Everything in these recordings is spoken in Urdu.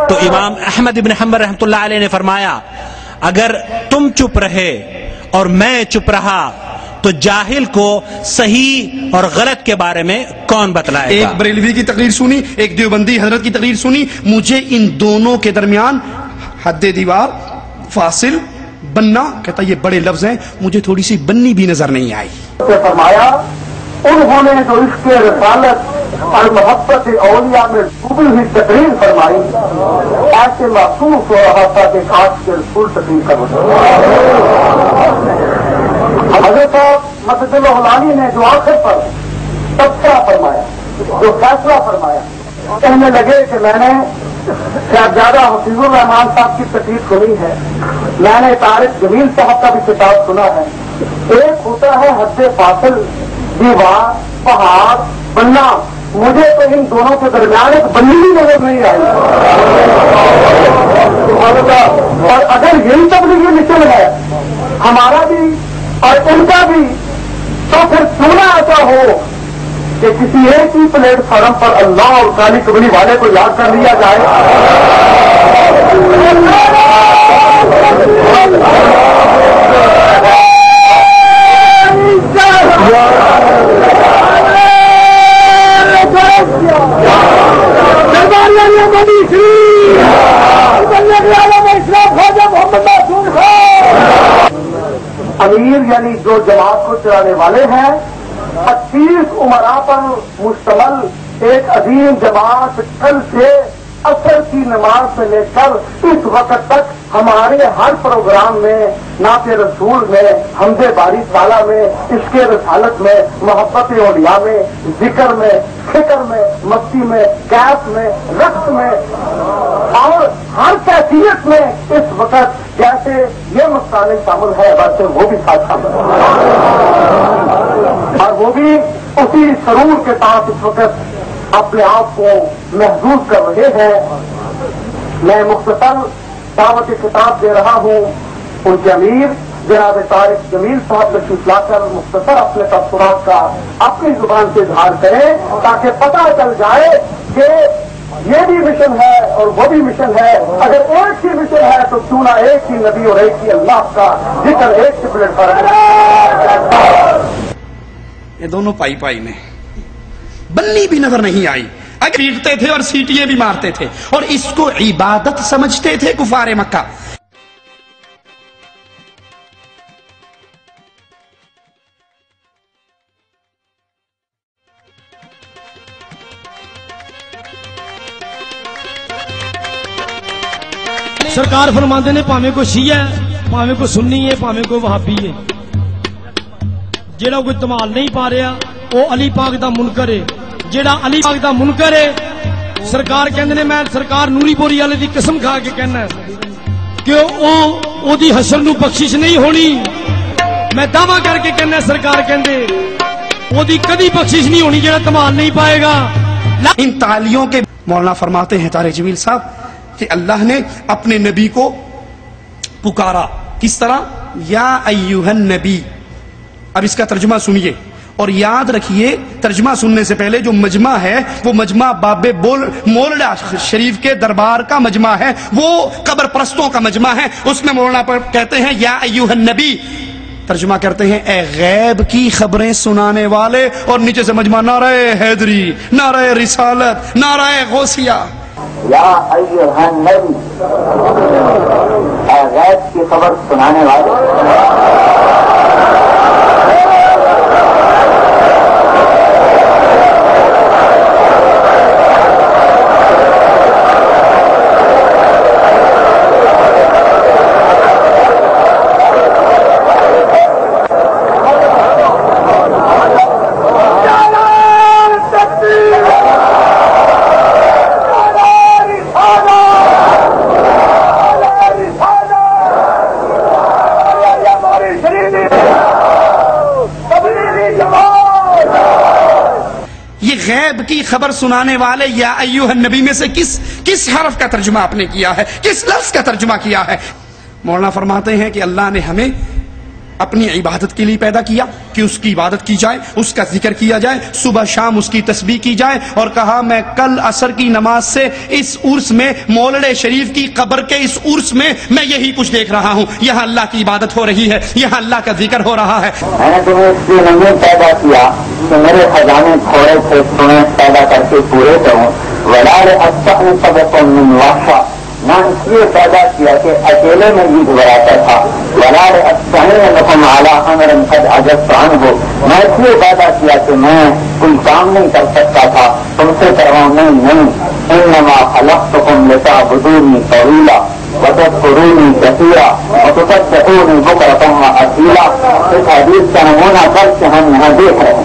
تو امام احمد ابن حنبل رحمۃ اللہ علیہ نے فرمایا اگر تم چپ رہے اور میں چپ رہا تو جاہل کو صحیح اور غلط کے بارے میں کون بتلائے گا؟ ایک بریلوی کی تقریر سنی، ایک دیوبندی حضرت کی تقریر سنی، مجھے ان دونوں کے درمیان حد دیوار فاصل بننا، کہتا یہ بڑے لفظ ہیں، مجھے تھوڑی سی بننی بھی نظر نہیں آئی۔ فرمایا انہوں نے جو عشق رسالت اور محبت اولیاء میں ڈوبی ہوئی تقریر فرمائی، ایسے محسوس ہو رہا تھا کہ کاش کے رسول تقریر کر حضرت مسجد الہلانی نے جو آخر پر تبصرہ فرمایا، جو فیصلہ فرمایا، کہنے لگے کہ میں نے صاحبزادہ حفیظ الرحمان صاحب کی تقریر سنی ہے، میں نے طارق جمیل صاحب کا بھی کتاب سنا ہے، ایک ہوتا ہے حد فاصل، دیوار، پہاڑ، بننا، مجھے تو ان دونوں کے درمیان ایک بنی بھی نظر نہیں آئی۔ اور اگر یہی تبلیغی مشن ہے ہمارا بھی اور ان کا بھی، تو پھر کیوں نہ ایسا ہو کہ کسی ایک ہی پلیٹ فارم پر اللہ اور کالی کبڑی والے کو یاد کر لیا جائے۔ امیر یعنی جو جماعت کو چلانے والے ہیں، 25 عمراء پر مشتمل ایک عظیم جماعت کل سے عصر کی نماز سے لے کر اس وقت تک ہمارے ہر پروگرام میں، نعت رسول میں، حمد باری تعالیٰ میں، عشق رسالت میں، محبت اولیاء میں، ذکر میں، فکر میں، مستی میں، کیف میں، رقص میں اور ہر کیفیت میں اس وقت جیسے یہ مستعمل شامل ہے ویسے وہ بھی ساتھ شامل ہے، اور وہ بھی اسی سرور کے ساتھ اس وقت اپنے آپ کو محظوظ کر رہے ہیں۔ میں مختصر دعوت خطاب دے رہا ہوں، ان کے امیر جناب طارق جمیل صاحب تشریف لا کر مختصر اپنے تبصرات کا اپنی زبان سے اظہار کریں تاکہ پتہ چل جائے کہ یہ بھی مشن ہے اور وہ بھی مشن ہے۔ اگر ایک ہی مشن ہے تو کیوں نہ ایک ہی نبی اور ایک ہی اللہ کا ذکر ایک ہی پلیٹ پر۔ یہ دونوں پائی پائی میں بننی بھی نظر نہیں آئی، اگر پیٹتے تھے اور سیٹیاں بھی مارتے تھے اور اس کو عبادت سمجھتے تھے کفار مکہ۔ سرکار فرماندے نے پاویں کوئی شیعہ ہے، پاویں کوئی سنی ہے، پاویں کوئی وہابی ہے، جیڑا کوئی دمال نہیں پا رہا وہ علی پاک دا منکر ہے، جیڑا علی پاک دا منکر ہے سرکار کہندے نے، میں سرکار نوری پوری والے دی قسم کھا کے کہنا کہ او دی حشر نو بخشش نہیں ہونی، میں دعویٰ کر کے کہنا سرکار کہندے او دی کدی بخشش نہیں ہونی جیڑا دمال نہیں پائے گا۔ ان تعالیوں کے مولانا فرماتے ہیں طارق جمیل صاحب کہ اللہ نے اپنے نبی کو پکارا، کس طرح؟ یا ایوہ النبی۔ اب اس کا ترجمہ سنیے اور یاد رکھیے، ترجمہ سننے سے پہلے جو مجمع ہے وہ مجمع باب مولڈا شریف کے دربار کا مجمع ہے، وہ قبر پرستوں کا مجمع ہے، اس میں مولانا پر کہتے ہیں یا ایوہ النبی، ترجمہ کرتے ہیں اے غیب کی خبریں سنانے والے، اور نیچے سے مجمع نعرہ حیدری، نعرہ رسالت، نعرہ غوثیہ۔ یا ایھا النبی، اے غیب کی خبر سنانے والے۔ غیب کی خبر سنانے والے یا ایوہ النبی میں سے کس حرف کا ترجمہ آپ نے کیا ہے، کس لفظ کا ترجمہ کیا ہے؟ مولانا فرماتے ہیں کہ اللہ نے ہمیں اپنی عبادت کے لیے پیدا کیا کہ اس کی عبادت کی جائے، اس کا ذکر کیا جائے، صبح شام اس کی تسبیح کی جائے، اور کہا میں کل عصر کی نماز سے اس عرس میں مولد شریف کی قبر کے اس عرس میں یہی کچھ دیکھ رہا ہوں، یہاں اللہ کی عبادت ہو رہی ہے، یہاں اللہ کا ذکر ہو رہا ہے۔ میں نے تمہیں اس لیے نہیں پیدا کیا کہ میرے خزانے تھوڑے سے تمہیں پیدا کر کے پورے کروں، ولال اچھا سبق من وحشا، نہ اس لیے پیدا کیا کہ اکیلے میں عید براتا تھا، ولال اچھا اعلیٰ امر قد عجزت عنہ، میں اس لیے پیدا کیا کہ میں کوئی کام نہیں کر سکتا تھا، تم سے کرواؤں نہیں، انما خلقتکم لتعبدونی طویلا وتذکرونی کثیرا وتسبحونی بکرۃ واصیلا۔ اس حدیث کا نمونہ کر کے ہم یہاں دیکھ رہے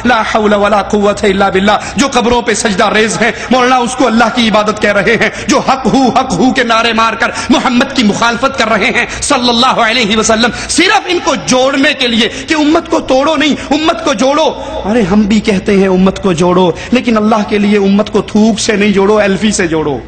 لا حول ولا قوت الا باللہ۔ جو قبروں پہ سجدہ ریز ہیں مولانا اس کو اللہ کی عبادت کہہ رہے ہیں، جو حق ہو کے نعرے مار کر محمد کی مخالفت کر رہے ہیں صلی اللہ علیہ وسلم، صرف ان کو جوڑنے کے لیے کہ امت کو توڑو نہیں، امت کو جوڑو۔ ارے ہم بھی کہتے ہیں امت کو جوڑو، لیکن اللہ کے لیے امت کو تھوک سے نہیں جوڑو، ایلفی سے جوڑو۔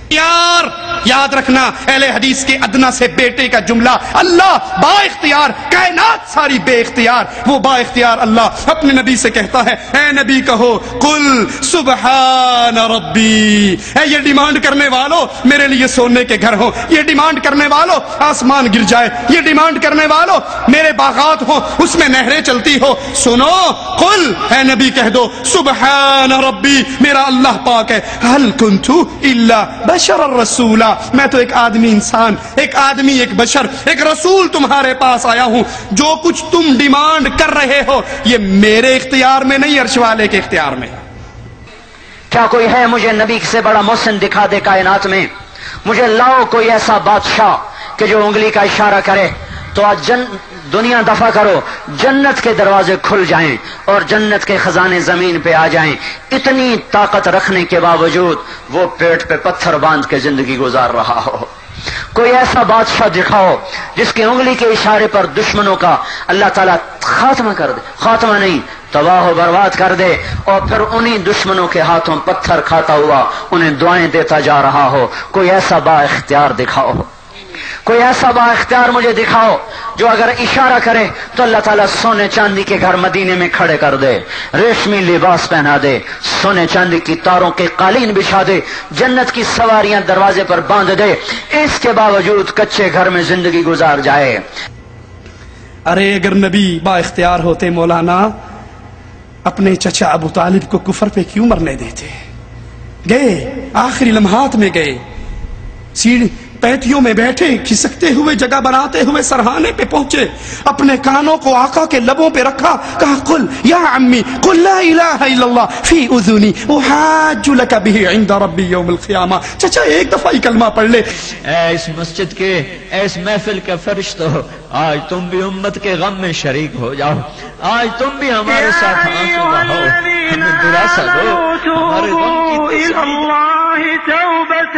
یار یاد رکھنا، اہل حدیث کے ادنا سے بیٹے کا جملہ، اللہ با اختیار، کائنات ساری بے اختیار، وہ با اختیار اللہ اپنے نبی سے کہتا ہے، اے نبی کہو قل سبحان ربی، اے یہ ڈیمانڈ کرنے والوں میرے لیے سونے کے گھر ہو، یہ ڈیمانڈ کرنے والوں آسمان گر جائے، یہ ڈیمانڈ کرنے والوں میرے باغات ہو اس میں نہریں چلتی ہو، سنو قل، اے نبی کہہ دو سبحان ربی، میرا اللہ پاک ہے، هل كنت الا بشر الرسول، میں تو ایک آدمی انسان، ایک آدمی، ایک بشر، ایک رسول تمہارے پاس آیا ہوں، جو کچھ تم ڈیمانڈ کر رہے ہو یہ میرے اختیار میں نہیں، عرش والے کے اختیار میں۔ کیا کوئی ہے مجھے نبی سے بڑا محسن دکھا دے کائنات میں؟ مجھے لاؤ کوئی ایسا بادشاہ کہ جو انگلی کا اشارہ کرے تو آج دنیا دفع کرو، جنت کے دروازے کھل جائیں اور جنت کے خزانے زمین پہ آ جائیں۔ اتنی طاقت رکھنے کے باوجود وہ پیٹ پہ پتھر باندھ کے زندگی گزار رہا ہو۔ کوئی ایسا بادشاہ دکھاؤ جس کی انگلی کے اشارے پر دشمنوں کا اللہ تعالیٰ خاتمہ کر دے، خاتمہ نہیں تباہ و برباد کر دے، اور پھر انہی دشمنوں کے ہاتھوں پتھر کھاتا ہوا انہیں دعائیں دیتا جا رہا ہو۔ کوئی ایسا با اختیار دکھاؤ، کوئی ایسا با اختیار مجھے دکھاؤ جو اگر اشارہ کرے تو اللہ تعالیٰ سونے چاندی کے گھر مدینے میں کھڑے کر دے، ریشمی لباس پہنا دے، سونے چاندی کی تاروں کے قالین بچھا دے، جنت کی سواریاں دروازے پر باندھ دے، اس کے باوجود کچے گھر میں زندگی گزار جائے۔ ارے اگر نبی با اختیار ہوتے مولانا اپنے چچا ابو طالب کو کفر پہ کیوں مرنے دیتے؟ گئے آخری لمحات میں گئے، سیڑھی پیٹیوں میں بیٹھے، کھسکتے ہوئے جگہ بناتے ہوئے سرہانے پہ پہنچے، اپنے کانوں کو آقا کے لبوں پہ رکھا، کہا قل یا عمی قل لا الہ الا اللہ فی اذنی احاج لک بہ عند ربی یوم القیامہ۔ چچا ایک دفعہ ہی کلمہ پڑھ لے۔ اے اس مسجد کے، اے اس محفل کے فرشتو، آج تم بھی امت کے غم میں شریک ہو جاؤ، آج تم بھی ہمارے ساتھ آنسو بہاؤ، ہمیں دلاسا دو، ہمارے غم کی توبة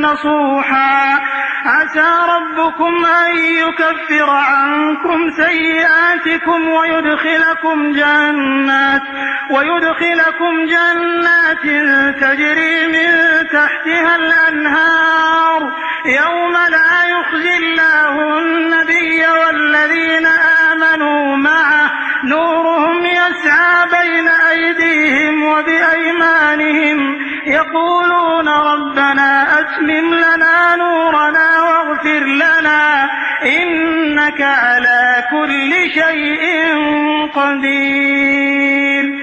نصوحا عسى ربكم أن يكفر عنكم سيئاتكم ويدخلكم جنات تجري من تحتها الأنهار يوم لا يخزي الله النبي والذين آمنوا معه نورهم يسعى بين أيديهم وبأيمانهم يقولون ربنا أتمم لنا نورنا واغفر لنا إنك على كل شيء قدير۔